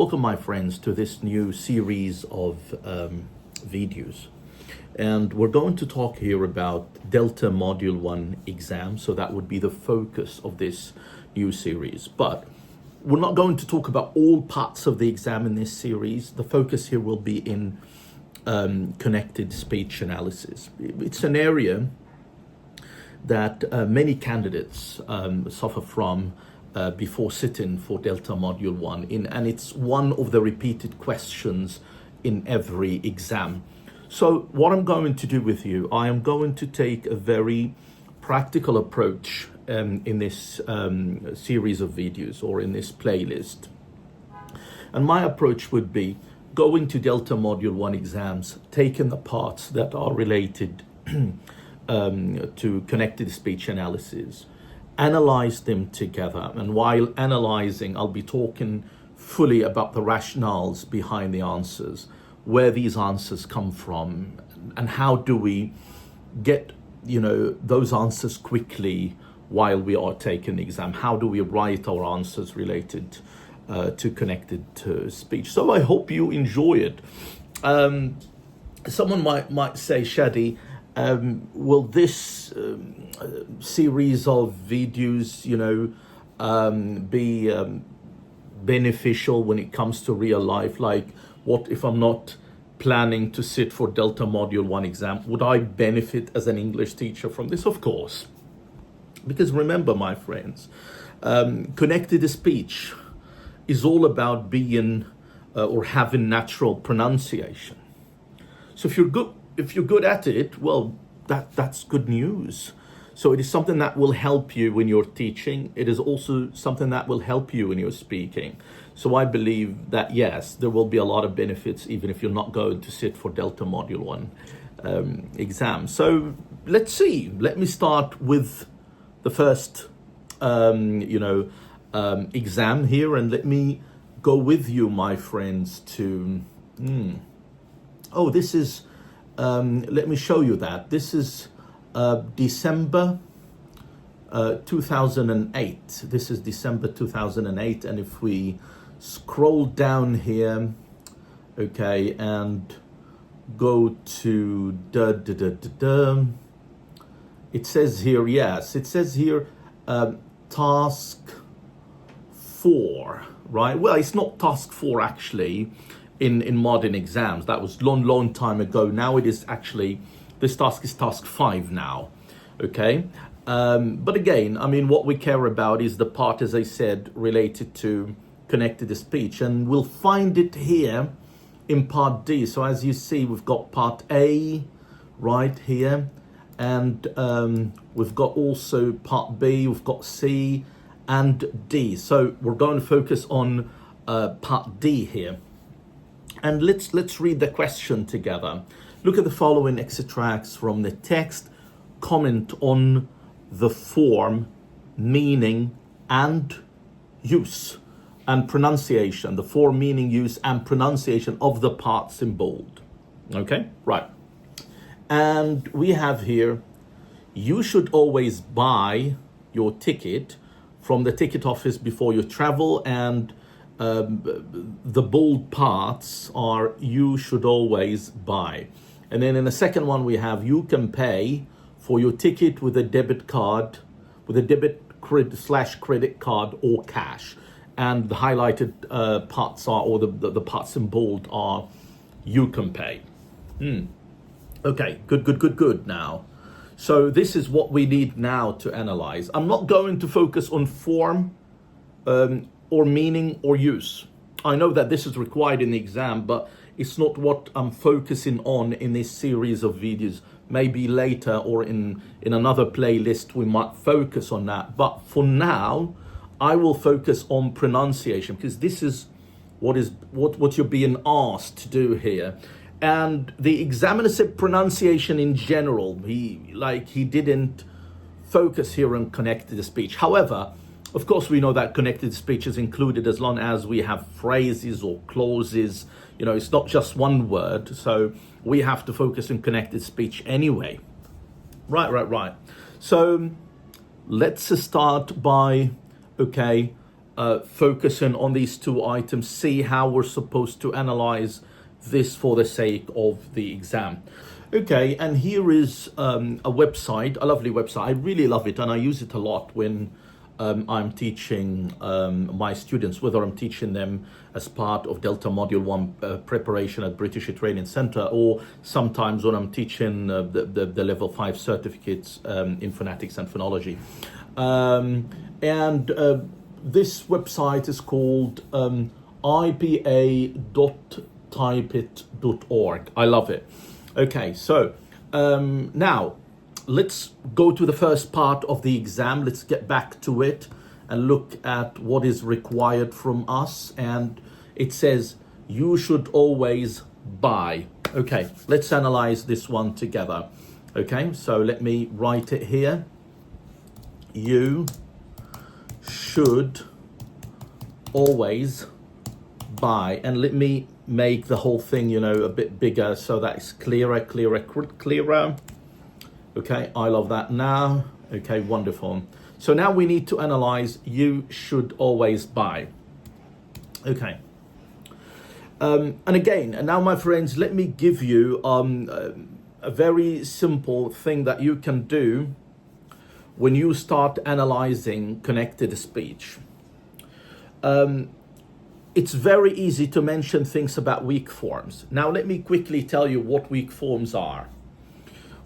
Welcome, my friends, to this new series of videos. And we're going to talk here about Delta Module 1 exam. So that would be the focus of this new series. But we're not going to talk about all parts of the exam in this series. The focus here will be in connected speech analysis. It's an area that many candidates suffer from before sitting for Delta Module 1, and it's one of the repeated questions in every exam. So what I'm going to do with you, I am going to take a very practical approach in this series of videos, or in this playlist. And my approach would be going to Delta Module 1 exams, taking the parts that are related to connected speech analysis, analyze them together. And while analyzing, I'll be talking fully about the rationales behind the answers, where these answers come from, and how do we get, those answers quickly while we are taking the exam. How do we write our answers related to connected speech? So I hope you enjoy it. Someone might say, Shady, will this series of videos, be beneficial when it comes to real life? Like, what if I'm not planning to sit for Delta Module 1 exam? Would I benefit as an English teacher from this? Of course. Because remember, my friends, connected speech is all about being or having natural pronunciation. So if you're good at it, well, that's good news. So it is something that will help you when you're teaching. It is also something that will help you when you're speaking. So I believe that, yes, there will be a lot of benefits even if you're not going to sit for Delta Module 1 exam. So let's see. Let me start with the first, exam here, and let me go with you, my friends, to... Oh, this is... let me show you that. This is December 2008. This is December 2008. And if we scroll down here, okay, and go to it says here, yes, it says here task 4, right? Well, it's not task 4 actually in modern exams. That was long time ago. Now it is actually, this task is task 5 now, okay? But again, I mean, what we care about is the part, as I said, related to connected speech, and we'll find it here in part D. So as you see, we've got part A right here, and we've got also part B, we've got C and D. So we're going to focus on part D here. And let's read the question together. Look at the following extracts from the text. Comment on the form, meaning, and use and pronunciation. The form, meaning, use, and pronunciation of the parts in bold. Okay, right. And we have here, you should always buy your ticket from the ticket office before you travel, and the bold parts are you should always buy. And then in the second one, we have you can pay for your ticket with a debit card, with a debit/credit card or cash. And the highlighted parts are, or the parts in bold are, you can pay. Okay, good now. So this is what we need now to analyze. I'm not going to focus on form or meaning or use. I know that this is required in the exam, but it's not what I'm focusing on in this series of videos. Maybe later or in another playlist we might focus on that. But for now, I will focus on pronunciation, because this is what you're being asked to do here. And the examiner said pronunciation in general. He didn't focus here on connected speech. However, of course, we know that connected speech is included as long as we have phrases or clauses. It's not just one word. So we have to focus on connected speech anyway. Right. So let's start by, focusing on these two items, see how we're supposed to analyze this for the sake of the exam. Okay, and here is a website, a lovely website. I really love it, and I use it a lot when I'm teaching my students, whether I'm teaching them as part of Delta Module 1 preparation at British Training Centre, or sometimes when I'm teaching the Level 5 certificates in phonetics and phonology. This website is called iba.typeit.org. I love it. Okay, so now let's go to the first part of the exam. Let's get back to it and look at what is required from us. And it says you should always buy. Okay, let's analyze this one together. Okay, so let me write it here. You should always buy, and let me make the whole thing, you know, a bit bigger so that it's clearer. Okay, I love that now. Okay, wonderful. So now we need to analyze you should always buy. Okay. And again, and now my friends, let me give you a very simple thing that you can do when you start analyzing connected speech. It's very easy to mention things about weak forms. Now, let me quickly tell you what weak forms are.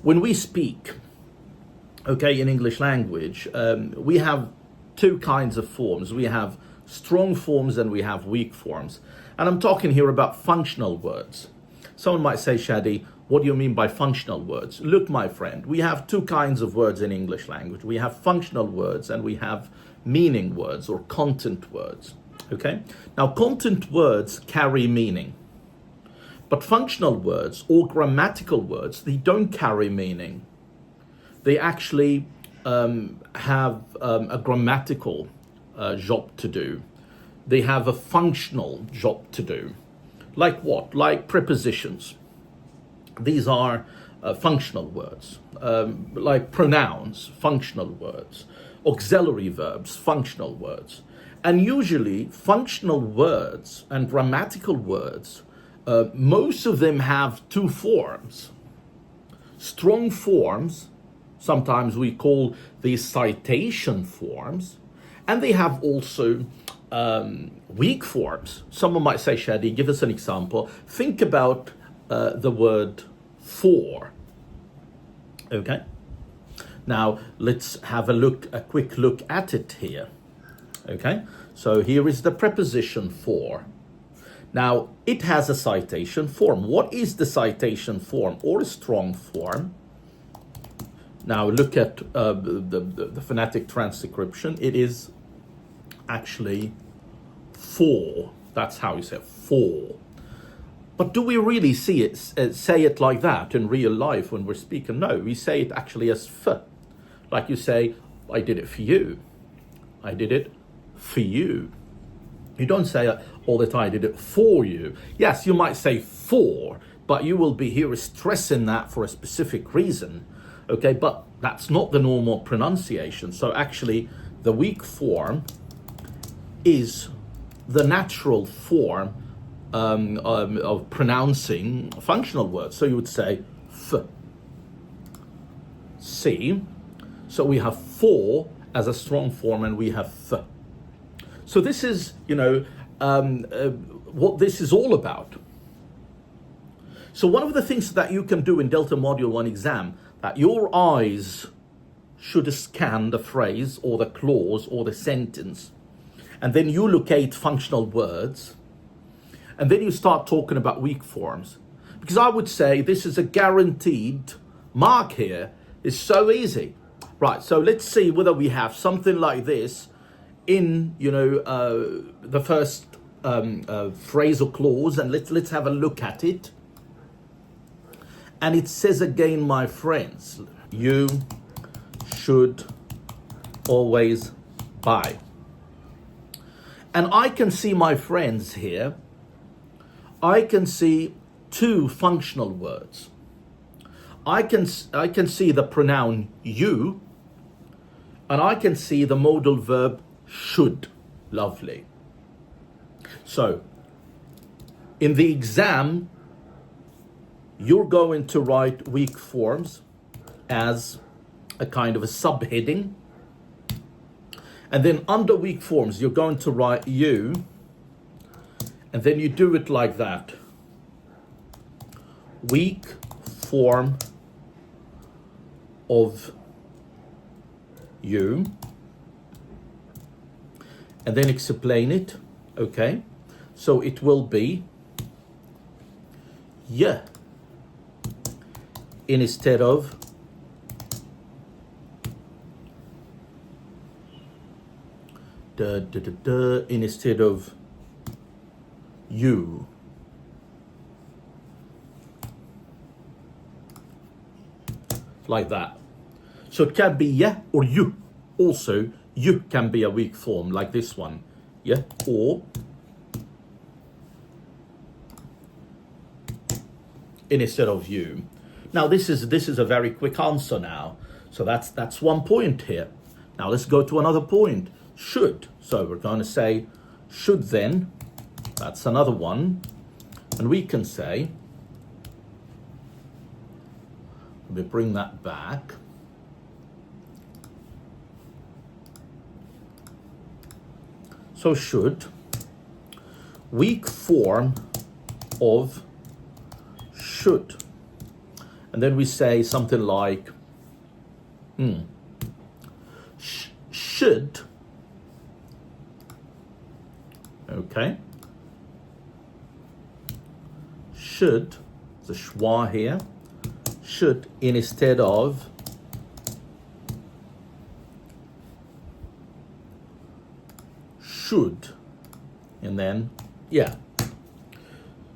When we speak, okay, in English language, we have two kinds of forms. We have strong forms and we have weak forms. And I'm talking here about functional words. Someone might say, Shady, what do you mean by functional words? Look, my friend, we have two kinds of words in English language. We have functional words and we have meaning words or content words. Okay? Now, content words carry meaning. But functional words or grammatical words, they don't carry meaning. They actually have a grammatical job to do. They have a functional job to do. Like what? Like prepositions. These are functional words. Like pronouns, functional words. Auxiliary verbs, functional words. And usually functional words and grammatical words, most of them have two forms. Strong forms, sometimes we call these citation forms, and they have also weak forms. Someone might say, Shady, give us an example. Think about the word for. Okay. Now let's have a quick look at it here. Okay. So here is the preposition for. Now it has a citation form. What is the citation form or a strong form? Now look at the phonetic transcription. It is actually for. That's how you say it, for. But do we really see it, say it like that in real life when we're speaking? No, we say it actually as f. Like you say, I did it for you. I did it for you. You don't say all the time, I did it for you. Yes, you might say for, but you will be here stressing that for a specific reason. Okay, but that's not the normal pronunciation. So actually, the weak form is the natural form of pronouncing functional words. So you would say f. See? So we have for as a strong form and we have f. So this is, you know, what this is all about. So one of the things that you can do in Delta Module 1 exam, that your eyes should scan the phrase or the clause or the sentence, and then you locate functional words, and then you start talking about weak forms. Because I would say this is a guaranteed mark here. It's so easy. Right, so let's see whether we have something like this in, you know, the first phrase or clause, and let's have a look at it. And it says again, my friends, you should always buy. And I can see, my friends, here, I can see two functional words. I can see the pronoun you, and I can see the modal verb should. Lovely. So, in the exam, you're going to write weak forms as a kind of a subheading. And then under weak forms, you're going to write you. And then you do it like that. Weak form of you. And then explain it. Okay. So it will be yeah instead of instead of you. Like that. So it can be yeah or you. Also, you can be a weak form like this one. Yeah, or instead of you. Now this is a very quick answer now. So that's 1 point here. Now let's go to another point. Should. So we're going to say should then. That's another one. And we can say, let me bring that back. So should, weak form of should. And then we say something like, should, okay, should, the schwa here, should instead of should, and then yeah.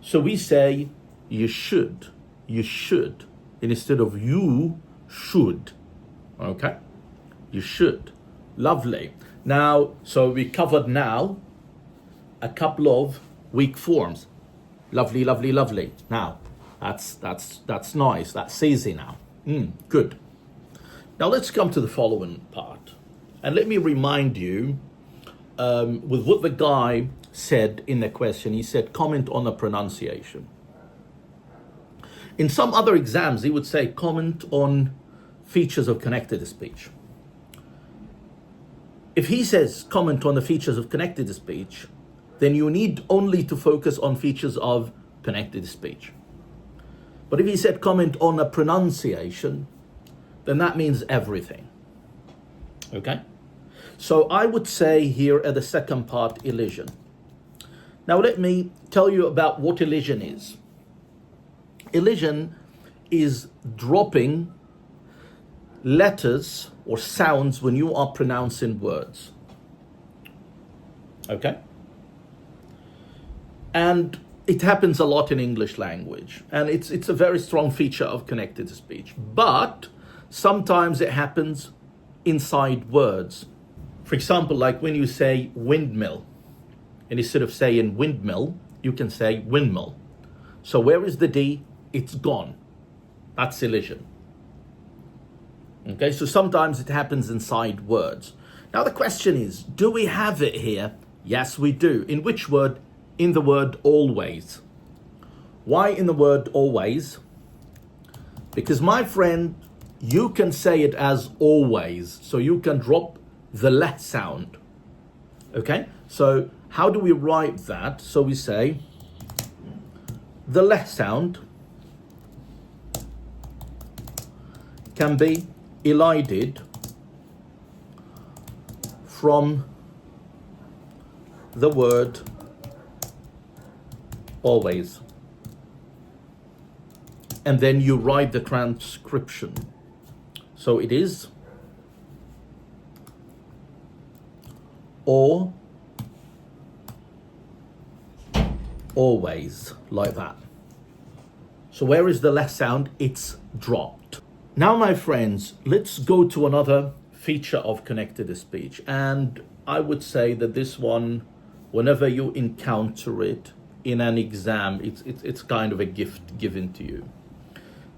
So we say you should instead of you should. Okay, you should. Lovely. Now, so we covered now a couple of weak forms. Lovely, lovely, lovely. Now, that's nice. That's easy now. Good. Now let's come to the following part, and let me remind you with what the guy said in the question. He said, comment on the pronunciation. In some other exams, he would say, comment on features of connected speech. If he says, comment on the features of connected speech, then you need only to focus on features of connected speech. But if he said, comment on a pronunciation, then that means everything. Okay? So I would say here at the second part, elision. Now let me tell you about what elision is. Elision is dropping letters or sounds when you are pronouncing words. Okay? And it happens a lot in English language. And it's a very strong feature of connected speech. But sometimes it happens inside words. For example, like when you say windmill, and instead of saying windmill, you can say windmill. So where is the D? It's gone. That's elision. Okay, so sometimes it happens inside words. Now the question is, do we have it here? Yes, we do. In which word? In the word always. Why in the word always? Because my friend, you can say it as always. So you can drop the leh sound. Okay, so how do we write that? So we say the leh sound can be elided from the word always. And then you write the transcription. So it is or always, like that. So where is the leh sound? It's dropped. Now, my friends, let's go to another feature of connected speech. And I would say that this one, whenever you encounter it in an exam, it's kind of a gift given to you.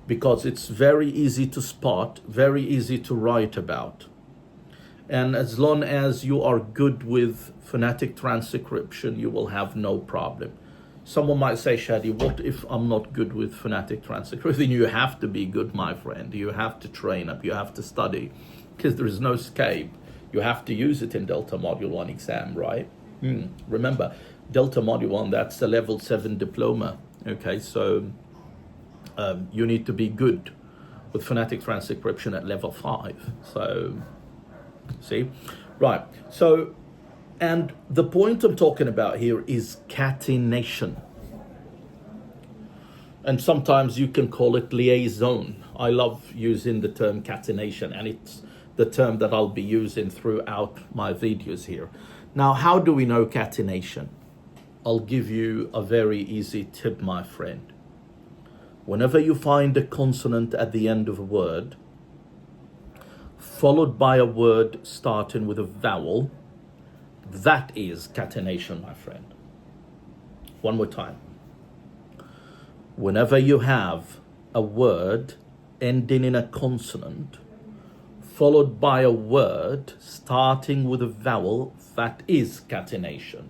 Because it's very easy to spot, very easy to write about. And as long as you are good with phonetic transcription, you will have no problem. Someone might say, Shady, what if I'm not good with phonetic transcription? Then you have to be good, my friend. You have to train up, you have to study, because there is no escape. You have to use it in Delta Module 1 exam, right? Remember, Delta Module 1, that's a level 7 diploma. Okay, so you need to be good with phonetic transcription at level 5. So, see? Right, so, and the point I'm talking about here is catenation. And sometimes you can call it liaison. I love using the term catenation, and it's the term that I'll be using throughout my videos here. Now, how do we know catenation? I'll give you a very easy tip, my friend. Whenever you find a consonant at the end of a word, followed by a word starting with a vowel, that is catenation, my friend. One more time. Whenever you have a word ending in a consonant, followed by a word starting with a vowel, that is catenation.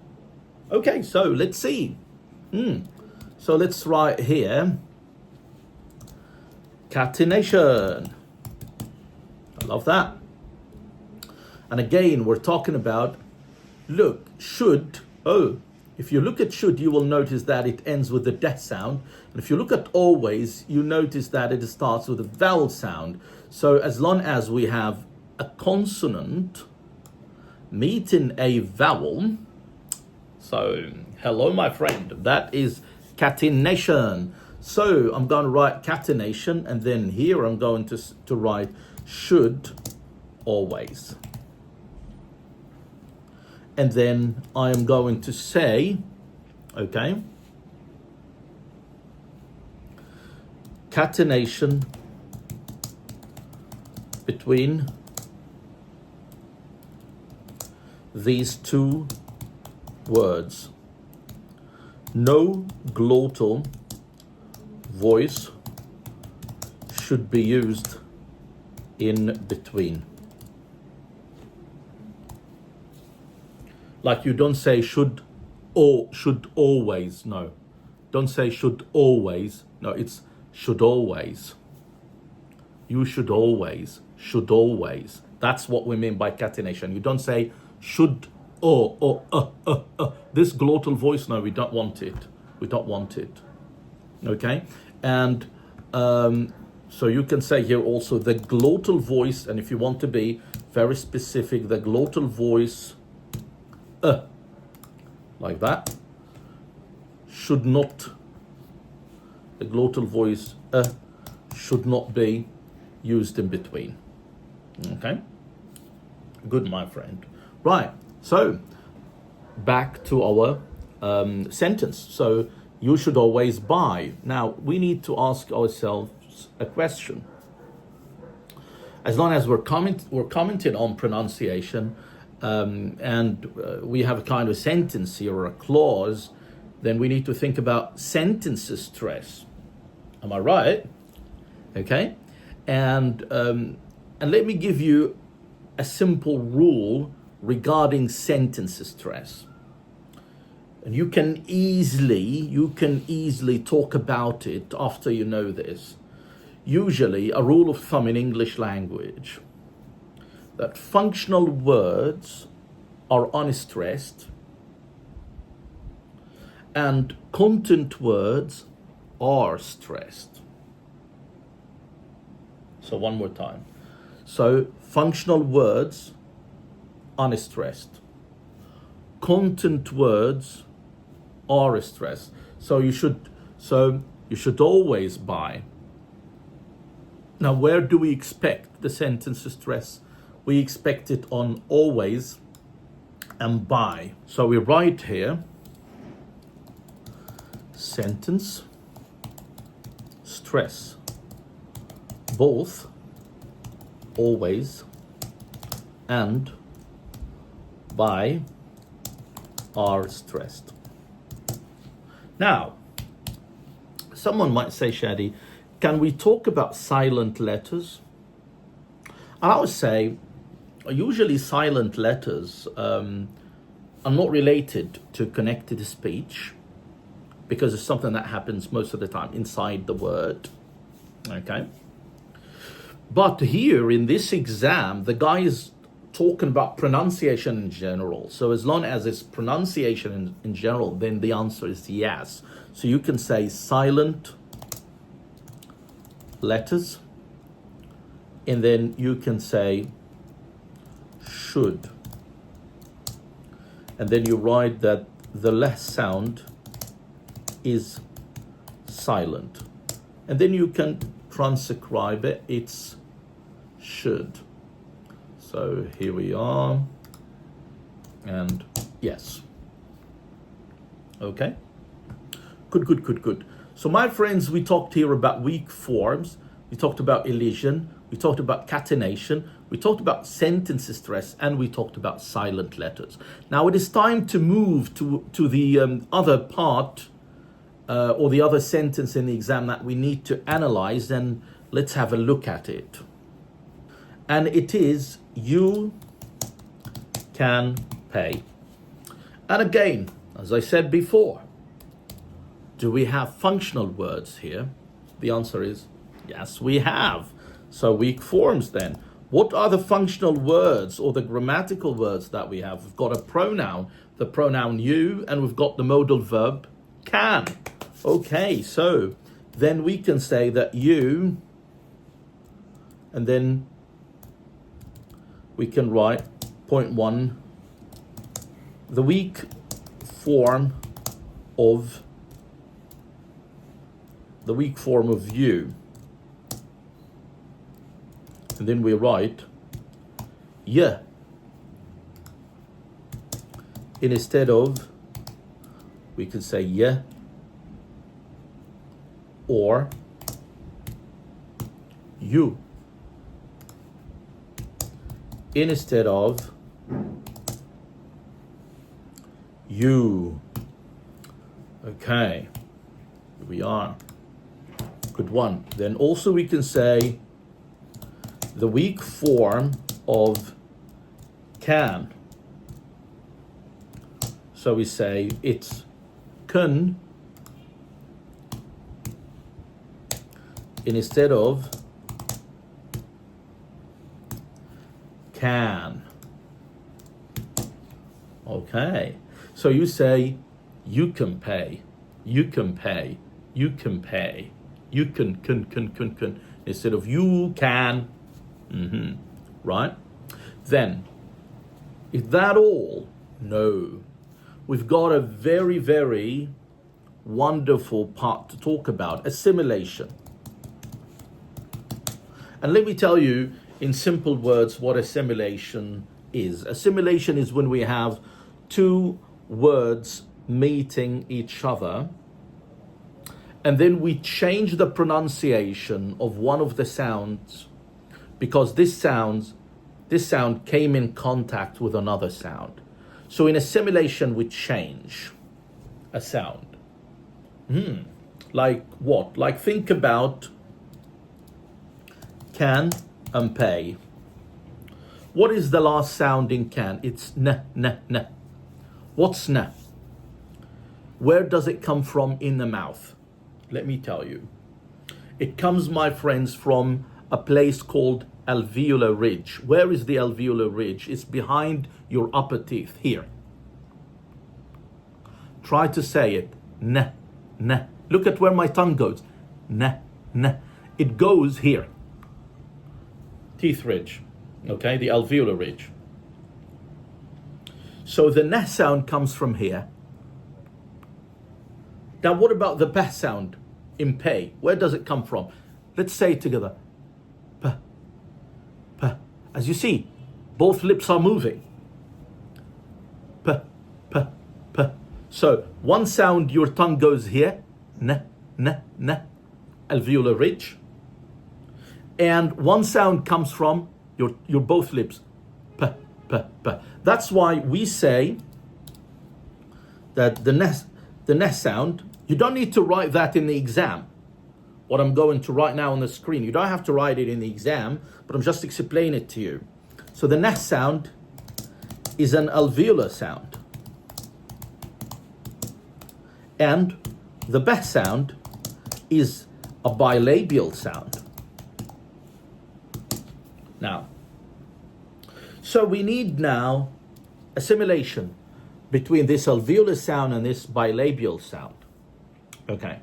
Okay, so let's see. So let's write here, catenation. I love that. And again, we're talking about, look, should, if you look at should, you will notice that it ends with the death sound. And if you look at always, you notice that it starts with a vowel sound. So as long as we have a consonant meeting a vowel, so hello, my friend, that is catenation. So I'm going to write catenation, and then here I'm going to write should always. And then I am going to say, okay, catenation between these two words. No glottal voice should be used in between. Like you don't say should or should always. No, don't say should always. No, it's should always. You should always. Should always. That's what we mean by catenation. You don't say should or this glottal voice. No, we don't want it. We don't want it. Okay, and so you can say here also the glottal voice, and if you want to be very specific, the glottal voice like that should not, the glottal voice should not be used in between. Okay, good, my friend. Right, so back to our sentence. So you should always buy. Now we need to ask ourselves a question. As long as we're commenting on pronunciation, and we have a kind of sentence here or a clause, then we need to think about sentences stress. Am I right? Okay, and let me give you a simple rule regarding sentences stress. And you can easily talk about it after you know this. Usually, a rule of thumb in English language, that functional words are unstressed and content words are stressed. So one more time. So functional words unstressed. Content words are stressed. So you should always buy. Now, where do we expect the sentence to stress? We expect it on always and by. So we write here, sentence stress, both always and by are stressed. Now, someone might say, Shady, can we talk about silent letters? And I would say, usually silent letters are not related to connected speech because it's something that happens most of the time inside the word. Okay. But here in this exam, the guy is talking about pronunciation in general. So as long as it's pronunciation in general, then the answer is yes. So you can say silent letters, and then you can say should. And then you write that the less sound is silent. And then you can transcribe it, it's should. So here we are, and yes. Okay, good. So my friends, we talked here about weak forms, we talked about elision, we talked about catenation, we talked about sentence stress, and we talked about silent letters. Now it is time to move to the other part or the other sentence in the exam that we need to analyze, and let's have a look at it. And it is, you can pay. And again, as I said before, do we have functional words here? The answer is yes, we have. So weak forms then. What are the functional words or the grammatical words that we have? We've got a pronoun, the pronoun you, and we've got the modal verb can. Okay, so then we can say that you, and then we can write point 1, the weak form of you. And then we write yeah instead of, we can say yeah or you instead of you. Okay, here we are. Good one. Then also we can say the weak form of can. So we say it's kun instead of can. Okay, so you say you can pay, you can pay, you can pay, you can instead of you can. Right? Then, is that all? No. We've got a very, very wonderful part to talk about, assimilation. And let me tell you in simple words what assimilation is. Assimilation is when we have two words meeting each other, and then we change the pronunciation of one of the sounds because this sound came in contact with another sound. So in assimilation, we change a sound. Like what? Like think about can and pay. What is the last sound in can? It's n. What's n? Where does it come from in the mouth? Let me tell you. It comes, my friends, from a place called alveolar ridge. Where is the alveolar ridge? It's behind your upper teeth, here. Try to say it. N. Look at where my tongue goes. N. It goes here. Teeth ridge. Okay, the alveolar ridge. So the n sound comes from here. Now what about the p sound in pay? Where does it come from? Let's say it together. P. As you see, both lips are moving. P. So one sound, your tongue goes here. N. Alveolar ridge. And one sound comes from your both lips. P. That's why we say that the n sound, you don't need to write that in the exam. What I'm going to write now on the screen, you don't have to write it in the exam, but I'm just explaining it to you. So the n sound is an alveolar sound. And the b sound is a bilabial sound. Now, so we need now assimilation between this alveolar sound and this bilabial sound. Okay.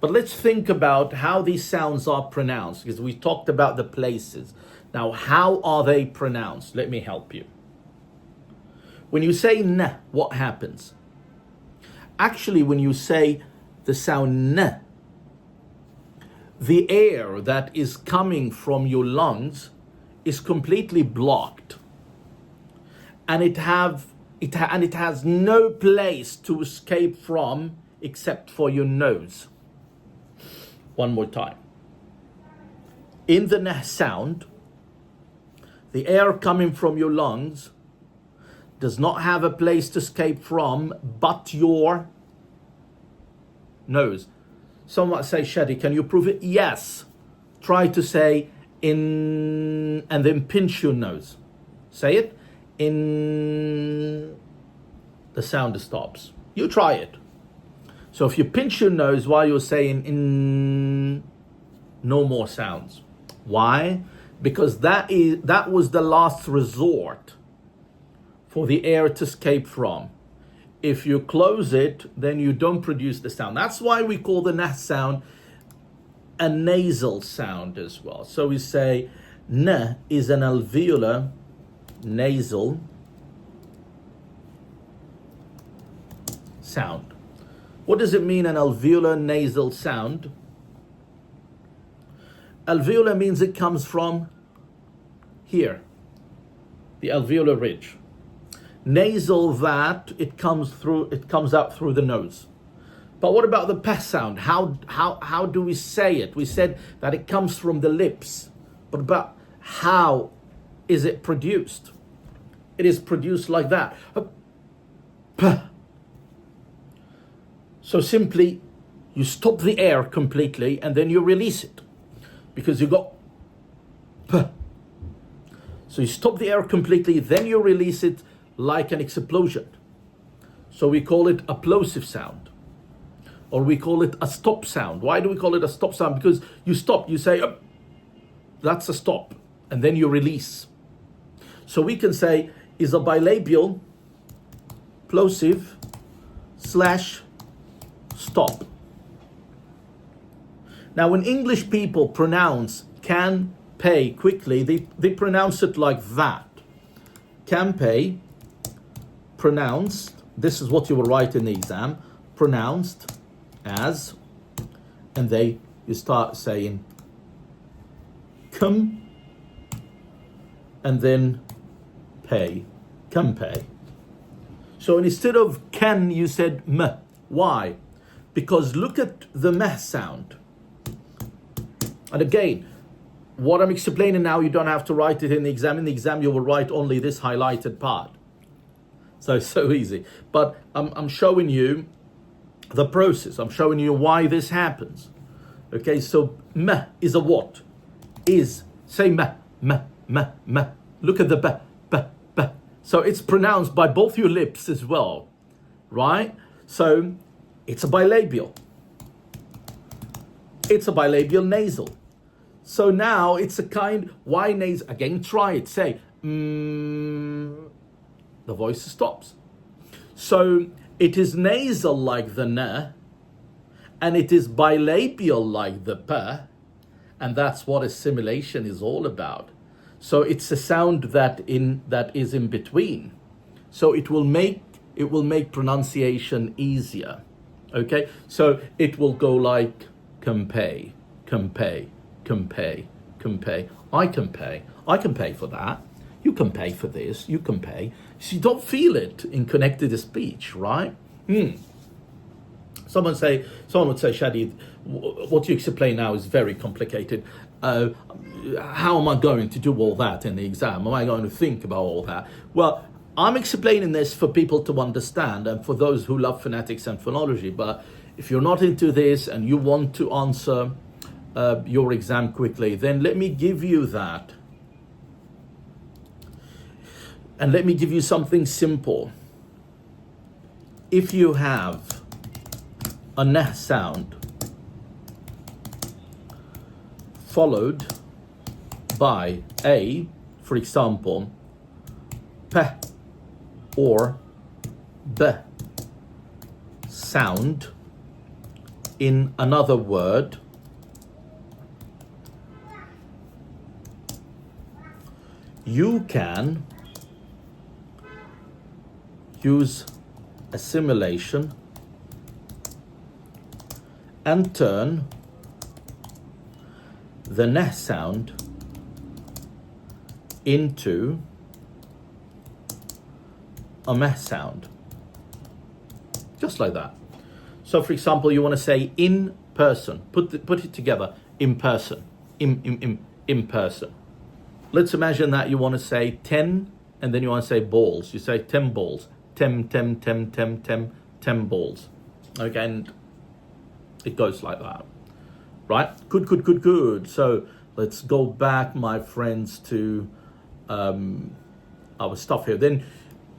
But let's think about how these sounds are pronounced, because we talked about the places. Now, how are they pronounced? Let me help you. When you say n, what happens? Actually, when you say the sound n, the air that is coming from your lungs is completely blocked. And it has no place to escape from except for your nose. One more time. In the n sound, the air coming from your lungs does not have a place to escape from but your nose. Someone might say, Shady, can you prove it? Yes. Try to say in and then pinch your nose. Say it. In. The sound stops. You try it. So if you pinch your nose while you're saying in, no more sounds. Why? Because that was the last resort for the air to escape from. If you close it, then you don't produce the sound. That's why we call the n sound a nasal sound as well. So we say n is an alveolar nasal sound. What does it mean, an alveolar nasal sound? Alveolar means it comes from here, the alveolar ridge. Nasal, that it comes out through the nose. But what about the p sound? How do we say it? We said that it comes from the lips. But about how is it produced? It is produced like that. P. So simply, you stop the air completely and then you release it. Because you got p. So you stop the air completely, then you release it like an explosion. So we call it a plosive sound. Or we call it a stop sound. Why do we call it a stop sound? Because you stop, you say, oh, that's a stop. And then you release. So we can say is a bilabial plosive / stop. Now, when English people pronounce can pay quickly, they pronounce it like that. Can pay, pronounced, this is what you will write in the exam, pronounced as, and you start saying come, and then pay, can pay. So instead of can, you said m. Why? Because look at the m sound. And again, what I'm explaining now, you don't have to write it in the exam. In the exam, you will write only this highlighted part. So it's so easy. But I'm showing you the process. I'm showing you why this happens. Okay, so m is a what? Is. Say m. Look at the b. So it's pronounced by both your lips as well. Right? So it's a bilabial. It's a bilabial nasal. So now it's a kind, why nasal? Again, try it. Say, the voice stops. So it is nasal like the n, and it is bilabial like the p, and that's what assimilation is all about. So it's a sound that is in between. So it will make pronunciation easier. Okay, so it will go like compay. I can pay for that. You can pay for this. You can pay. So you don't feel it in connected speech, right? Someone would say, Shady, what you explain now is very complicated. How am I going to do all that in the exam? Am I going to think about all that? Well, I'm explaining this for people to understand and for those who love phonetics and phonology. But if you're not into this and you want to answer your exam quickly, then let me give you that. And let me give you something simple. If you have a nah sound followed by a, for example, p or b sound in another word, you can use assimilation and turn the nah sound into a meh sound. Just like that. So for example, you want to say in person. Put it together. In person. In person. Let's imagine that you want to say 10 and then you want to say balls. You say 10 balls. 10 balls. Okay, and it goes like that. Right? Good. So let's go back, my friends, to our stuff here. Then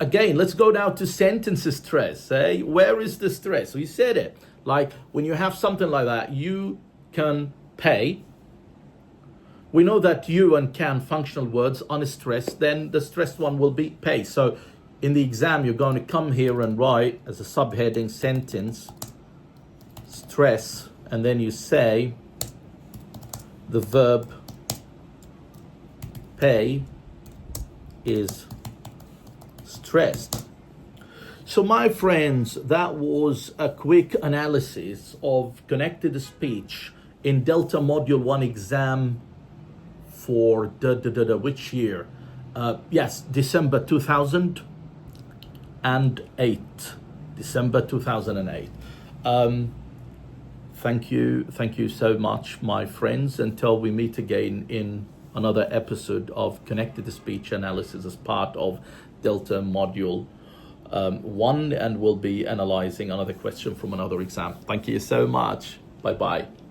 again, let's go down to sentences stress. Where is the stress? We said it. Like when you have something like that, you can pay. We know that you and can functional words on stress, then the stressed one will be pay. So in the exam, you're going to come here and write as a subheading sentence, stress, and then you say the verb pay is stressed. So my friends, that was a quick analysis of connected speech in Delta Module 1 exam for which year? Yes, December 2008. December 2008. Thank you so much, my friends. Until we meet again in another episode of Connected Speech Analysis as part of Delta Module 1, and we'll be analyzing another question from another exam. Thank you so much. Bye-bye.